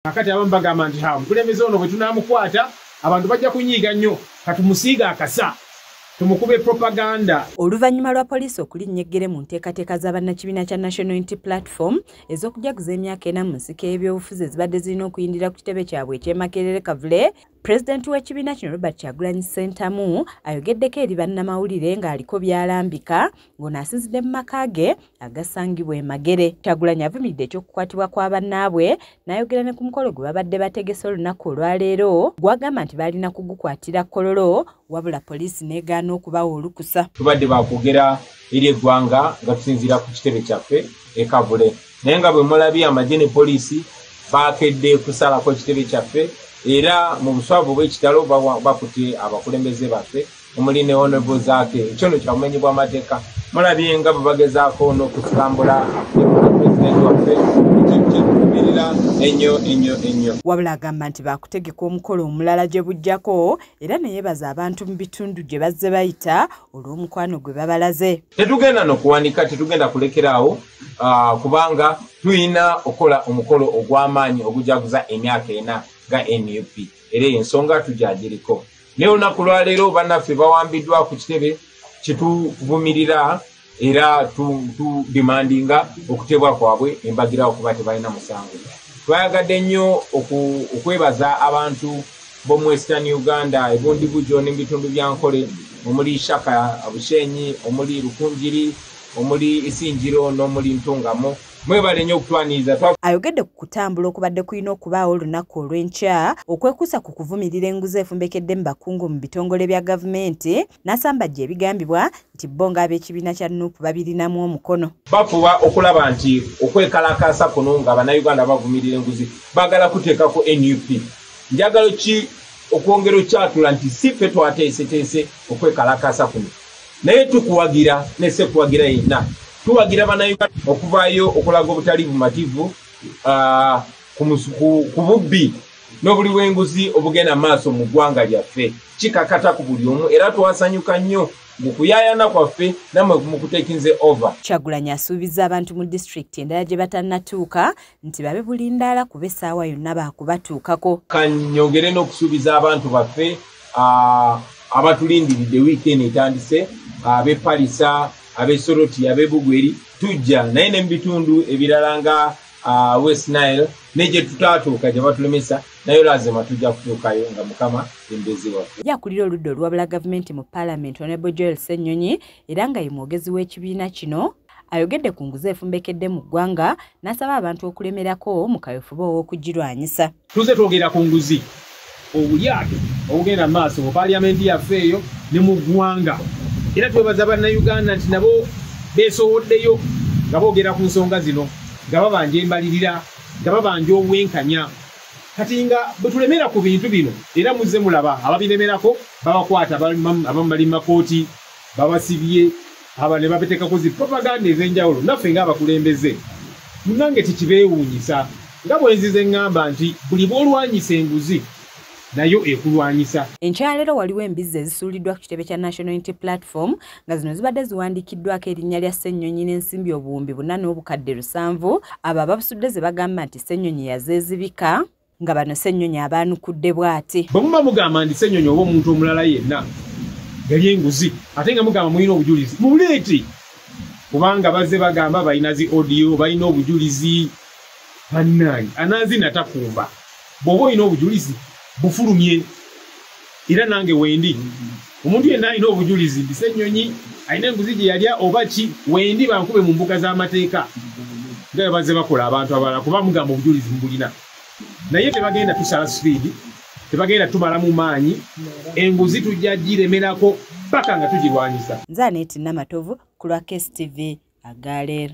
Akati abamu bagamba nti omukulembeze ono bwe tunaamukwata abantu bajja kunyiiga nnyo katumusiiga akasa tumukube propaganda. Oluvannyuma lwa poliisi okulinnya eggere mu nteekateeka z'abannakibiina kya National Unity Platform ez'okujaguza emyaka 4 mu nsiko y'ebyobufuzi ezibadde zirina okuyindira ku kitebe kyabwe eky'Emakerere Kavule, Pulezidenti w'ekibiina kino Robert Kyagulanyi Ssentamu ayogeddeko eri bannamawulire ng'aliko by'alambika ng'onaasinzidde mu maka ge agasangibwa e Magere. Kyagulanyi avumiridde eky'okukwatibwa kwa bannaabwe n'ayogera ne ku mukolo gwe babadde bategese olunaku olwaleero gw'agamba nti balina kugukwatira Kololo wabula poliisi n'egaana okubawa olukusa. Tubadde bakwogera eri eggwanga nga tusinziira ku kitebe kyaffe e Kavule, naye nga bwe mulabye amagye ne poliisi baakedde kusalako ekitebe kyaffe era mu buswavu bw'ekitalo bakutte abakulembeze baffe omuli ne Honorable Zaake. Ekyo nno kya bumenyi bw'amateeka. Mulabye nga bwe bagezaako n'okutambula pulezidenti waffe kitukumirira ennyo. Wabula agamba nti baakutegeka omukolo omulala gye bujjako era ne yeebaza abantu mu bitundu gye bazze bayita olw'omukwano gwe babalaze. Tetugenda n'okuwanika, tetugenda kulekeraawo kubanga tulina okukola omukolo ogw'amaanyi ogujaguza emyaka 4 ga NUP era ensonga tujagiriko. Naye olunaku lwaleero bannaffe bawambiddwa ku kitebe kituvumirira era tudimandinga okutebwa kwabwe embagira okuba tebalina musango. Twayagadde nnyo okwebaza abantu b'omu Western Uganda, ebundi bujo n'ebitundu bya Nkole, omuli Shaka, Bushenyi, omuli Rukunjiri, omuli Isinjiro n'omuli Ntungamo. Mwebale nnyo okutwaniriza. Ayogedde ku kutambula okubadde kulina okubaawo olunaku olw'enkya okwekuusa ku kuvumirira enguzi efumbekedde mu bakungu mu bitongole bya gavumenti n'asambajja ebigambibwa nti bo ng'ab'ekibiina kya NUP babirinamu omukono. Bafuba okulaba nti okwekalakaasa kuno nga bannayuganda bavumirira enguzi baagala kuteekako NUP. Njagala ki okwongera okyatula nti si ffe twateeseteese okwekalakaasa kuno, naye tukuwagira ne sekuwagira yenna. Tuwagira bannayuganda okuvaayo okulaga obutali bumativu ku bubbi n'obuli bw'enguzi obugenda maaso mu ggwanga lyaffe. Kikakata ku buli omu era twasanyuka nnyo mu kuyaayana kwaffe nammwe mu kutekinze over. Kyagulanyi asuubiza abantu mu disitulikiti endala gye batannatuuka nti babe bulindaala kuba essaawa yonna baakubatuukako. Kanyongere n'okusuubiza abantu baffe abatulindiridde wiikendi etandise, ab'e Palisa, ab'e Soroti, ab'e Bugweri, tujja naye ne mu bitundu ebirala nga West Nile ne gye tutaatuuka gye batulemesa naye lazima tujja kutuukayo nga Mukama embezi waffe. Yakulira oludda olwabula gavumenti mu Parliament Honorable Joel Ssenyonyi era nga ye mwogezi w'ekibiina kino ayogedde ku nguzi efumbekedde mu ggwanga n'asaba abantu okulemerako mu kaweefube ow'okugirwanyisa. Tuze twogera ku nguzi obulyato obugenda mu maaso mu Parliament yaffe eyo ne mu ggwanga. Era twebaza bannayuganda nti nabo beesowoddeyo nga boogera ku nsonga zino nga babanja embalirira nga babanja obwenkanya. Kati nga bwe tulemera ku bintu bino era muzze mulaba ababiremerako babakwata, abamu bali mu makooti babasibye, aba ne babetekako zi propaganda ez'enjawulo. Naffe ng'abakulembeze munange tekibeewuunyisa nga bwe nzize ŋŋamba nti buli bw'olwanyisa enguzi nayo ekulwanyisa. Enkyaleero waliwo embizzi ezisuuliddwa ku kitebe kya National Unity Platform nga zino zibadde ziwandiikiddwako erinnya lya Ssenyonyi n'ensimbi obuwumbi 4,700. Abo ababusudde ze bagamba nti Ssenyonyi yazeezibika nga bano Ssenyonyi abaanukudde bw'ati. Bwe muba mugamba nti Ssenyonyi oba omuntu omulala yenna yali enguzi ate nga mugamba mulina obujulizi mubuleete, kubanga bazze bagamba balina zi audio, balina obujulizi. Bannange anaazina takumba bw'oba olina obujulizi bufulumye era nange wendi omuntu yenna alina obujulizi nti Ssenyonyi alina enguzi gye yalya oba ki, wendi bankube mu mbuga z'amateeka nga bwe bazze bakola abantu abalala kuba mugamba obujulizi mubulina. Naye tebagenda tusala speed, tebagenda tumala mu maanyi, enguzi tujja giremerako paka nga tugirwanyisa. Nze Anet Namatovu ku lwa KSTV Agaleero.